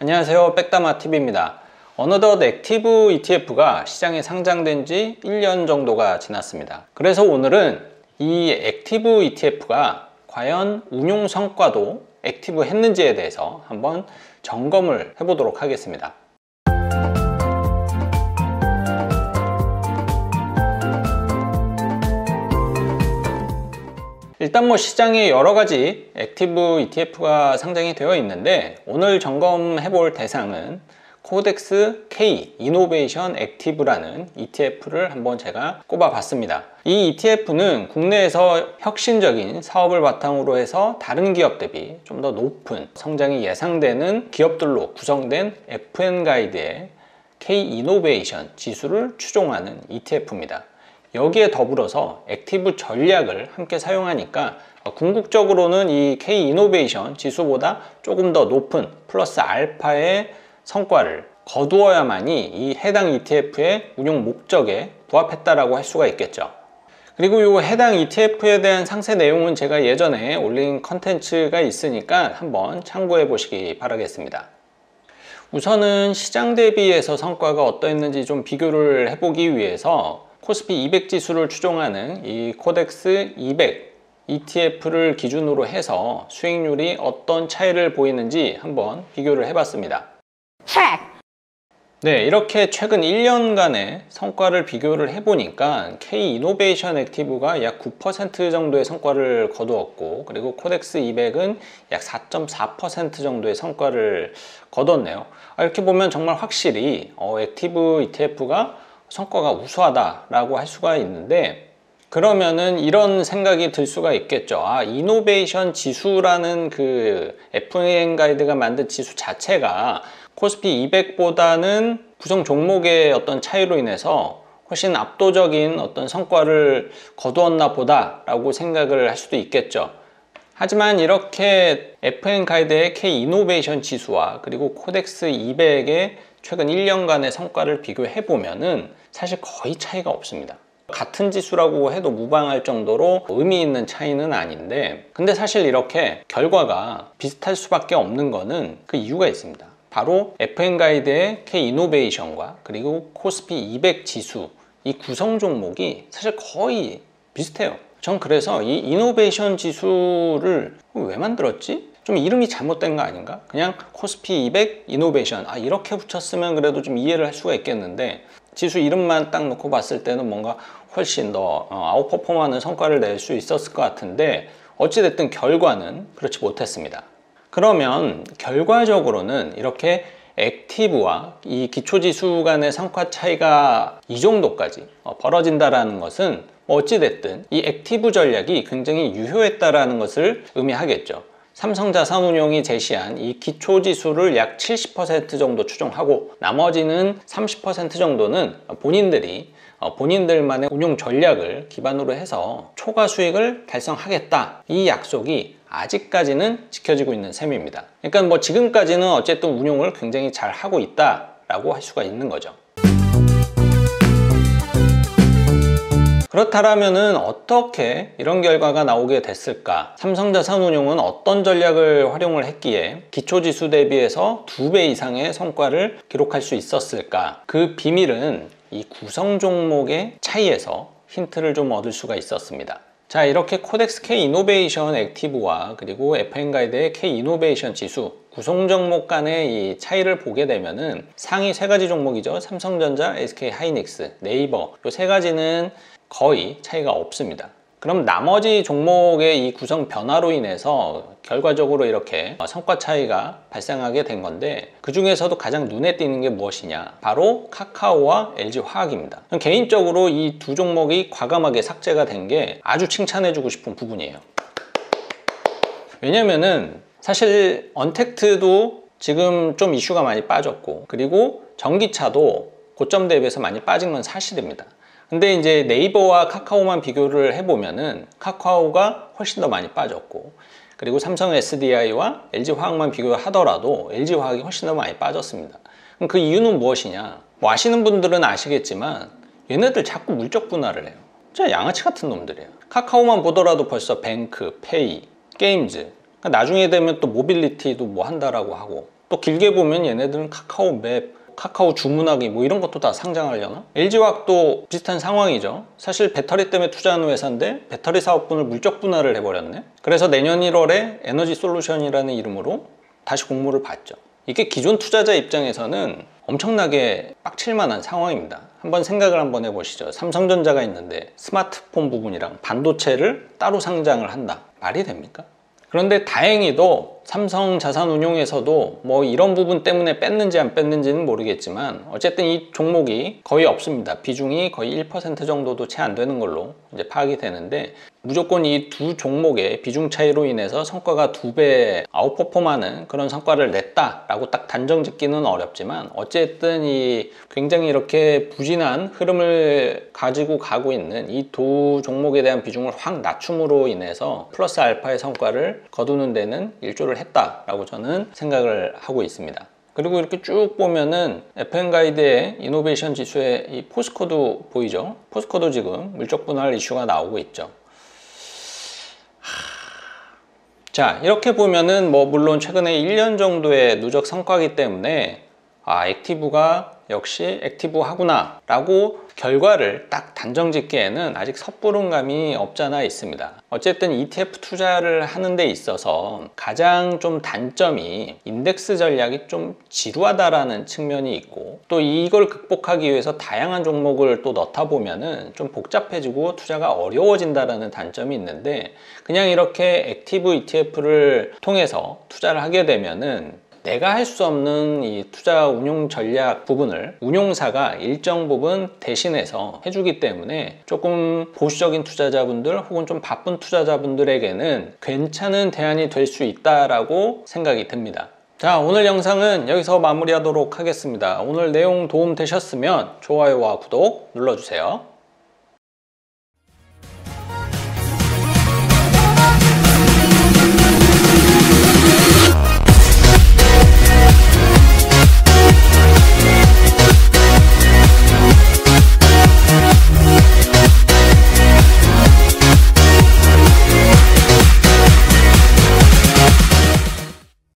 안녕하세요, 백다마TV입니다. 어느덧 액티브 ETF가 시장에 상장된 지 1년 정도가 지났습니다. 그래서 오늘은 이 액티브 ETF가 과연 운용 성과도 액티브 했는지에 대해서 한번 점검을 해보도록 하겠습니다. 일단 시장에 여러가지 액티브 ETF가 상장이 되어 있는데, 오늘 점검해 볼 대상은 코덱스 K 이노베이션 액티브라는 ETF를 한번 제가 꼽아 봤습니다. 이 ETF는 국내에서 혁신적인 사업을 바탕으로 해서 다른 기업 대비 좀 더 높은 성장이 예상되는 기업들로 구성된 FN가이드의 K 이노베이션 지수를 추종하는 ETF입니다. 여기에 더불어서 액티브 전략을 함께 사용하니까 궁극적으로는 이 K 이노베이션 지수보다 조금 더 높은 플러스 알파의 성과를 거두어야만이 이 해당 ETF의 운용 목적에 부합했다라고 할 수가 있겠죠. 그리고 이 해당 ETF에 대한 상세 내용은 제가 예전에 올린 컨텐츠가 있으니까 한번 참고해 보시기 바라겠습니다. 우선은 시장 대비해서 성과가 어떠했는지 좀 비교를 해보기 위해서 코스피 200 지수를 추종하는 이 코덱스 200 ETF를 기준으로 해서 수익률이 어떤 차이를 보이는지 한번 비교를 해봤습니다. 네, 이렇게 최근 1년간의 성과를 비교를 해보니까 K 이노베이션 액티브가 약 9% 정도의 성과를 거두었고, 그리고 코덱스 200은 약 4.4% 정도의 성과를 거뒀네요. 이렇게 보면 정말 확실히 액티브 ETF가 성과가 우수하다라고 할 수가 있는데, 그러면은 이런 생각이 들 수가 있겠죠. 이노베이션 지수라는 그 FN가이드가 만든 지수 자체가 코스피 200보다는 구성 종목의 어떤 차이로 인해서 훨씬 압도적인 어떤 성과를 거두었나 보다라고 생각을 할 수도 있겠죠. 하지만 이렇게 FN가이드의 K 이노베이션 지수와 그리고 코덱스 200의 최근 1년간의 성과를 비교해 보면은 사실 거의 차이가 없습니다. 같은 지수라고 해도 무방할 정도로 의미 있는 차이는 아닌데, 근데 사실 이렇게 결과가 비슷할 수밖에 없는 거는 그 이유가 있습니다. 바로 FN가이드의 K 이노베이션과 그리고 코스피 200 지수, 이 구성 종목이 사실 거의 비슷해요. 전 그래서 이 이노베이션 지수를 왜 만들었지? 좀 이름이 잘못된 거 아닌가? 그냥 코스피 200 이노베이션 이렇게 붙였으면 그래도 좀 이해를 할 수가 있겠는데, 지수 이름만 딱 놓고 봤을 때는 뭔가 훨씬 더 아웃퍼폼하는 성과를 낼 수 있었을 것 같은데, 어찌됐든 결과는 그렇지 못했습니다. 그러면 결과적으로는 이렇게 액티브와 이 기초지수 간의 성과 차이가 이 정도까지 벌어진다는 것은 어찌됐든 이 액티브 전략이 굉장히 유효했다라는 것을 의미하겠죠. 삼성자산운용이 제시한 이 기초지수를 약 70% 정도 추종하고, 나머지는 30% 정도는 본인들이 본인들만의 운용 전략을 기반으로 해서 초과 수익을 달성하겠다, 이 약속이 아직까지는 지켜지고 있는 셈입니다. 그러니까 지금까지는 어쨌든 운용을 굉장히 잘 하고 있다라고 할 수가 있는 거죠. 그렇다면은 어떻게 이런 결과가 나오게 됐을까? 삼성자산운용은 어떤 전략을 활용을 했기에 기초지수 대비해서 2배 이상의 성과를 기록할 수 있었을까? 그 비밀은 이 구성 종목의 차이에서 힌트를 좀 얻을 수가 있었습니다. 자, 이렇게 코덱스 K 이노베이션 액티브와 그리고 FN가이드의 K 이노베이션 지수 구성 종목 간의 이 차이를 보게 되면은 상위 3가지 종목이죠. 삼성전자, SK하이닉스, 네이버, 이 3가지는 거의 차이가 없습니다. 그럼 나머지 종목의 이 구성 변화로 인해서 결과적으로 이렇게 성과 차이가 발생하게 된 건데, 그 중에서도 가장 눈에 띄는 게 무엇이냐? 바로 카카오와 LG화학입니다. 개인적으로 이 두 종목이 과감하게 삭제가 된 게 아주 칭찬해주고 싶은 부분이에요. 왜냐면은 사실 언택트도 지금 좀 이슈가 많이 빠졌고, 그리고 전기차도 고점 대비해서 많이 빠진 건 사실입니다. 근데 이제 네이버와 카카오만 비교를 해보면은 카카오가 훨씬 더 많이 빠졌고, 그리고 삼성 SDI와 LG화학만 비교하더라도 LG화학이 훨씬 더 많이 빠졌습니다. 그럼 그 이유는 무엇이냐? 아시는 분들은 아시겠지만 얘네들 자꾸 물적 분할을 해요. 진짜 양아치 같은 놈들이에요. 카카오만 보더라도 벌써 뱅크, 페이, 게임즈, 나중에 되면 또 모빌리티도 뭐 한다라고 하고, 또 길게 보면 얘네들은 카카오맵, 카카오 주문하기 뭐 이런 것도 다 상장하려나? LG화학도 비슷한 상황이죠. 사실 배터리 때문에 투자한 회사인데 배터리 사업분을 물적 분할을 해버렸네. 그래서 내년 1월에 에너지솔루션이라는 이름으로 다시 공모를 받죠. 이게 기존 투자자 입장에서는 엄청나게 빡칠 만한 상황입니다. 한번 생각을 한번 해보시죠. 삼성전자가 있는데 스마트폰 부분이랑 반도체를 따로 상장을 한다. 말이 됩니까? 그런데 다행히도 삼성 자산운용에서도 뭐 이런 부분 때문에 뺐는지 안 뺐는지는 모르겠지만 어쨌든 이 종목이 거의 없습니다. 비중이 거의 1% 정도도 채 안 되는 걸로 이제 파악이 되는데, 무조건 이 두 종목의 비중 차이로 인해서 성과가 2배 아웃퍼폼하는 그런 성과를 냈다라고 딱 단정 짓기는 어렵지만, 어쨌든 이 굉장히 이렇게 부진한 흐름을 가지고 가고 있는 이 두 종목에 대한 비중을 확 낮춤으로 인해서 플러스 알파의 성과를 거두는 데는 일조를 했다라고 저는 생각을 하고 있습니다. 그리고 이렇게 쭉 보면은 FN가이드의 이노베이션 지수에 이 포스코도 보이죠? 포스코도 지금 물적 분할 이슈가 나오고 있죠. 자, 이렇게 보면은 뭐 물론 최근에 1년 정도의 누적 성과이기 때문에 액티브가 역시 액티브하구나 라고 결과를 딱 단정 짓기에는 아직 섣부른 감이 없잖아 있습니다. 어쨌든 ETF 투자를 하는 데 있어서 가장 좀 단점이 인덱스 전략이 좀 지루하다라는 측면이 있고, 또 이걸 극복하기 위해서 다양한 종목을 또 넣다 보면은 좀 복잡해지고 투자가 어려워진다라는 단점이 있는데, 그냥 이렇게 액티브 ETF를 통해서 투자를 하게 되면은 내가 할 수 없는 이 투자 운용 전략 부분을 운용사가 일정 부분 대신해서 해주기 때문에 조금 보수적인 투자자분들 혹은 좀 바쁜 투자자분들에게는 괜찮은 대안이 될 수 있다라고 생각이 듭니다. 자, 오늘 영상은 여기서 마무리하도록 하겠습니다. 오늘 내용 도움 되셨으면 좋아요와 구독 눌러주세요.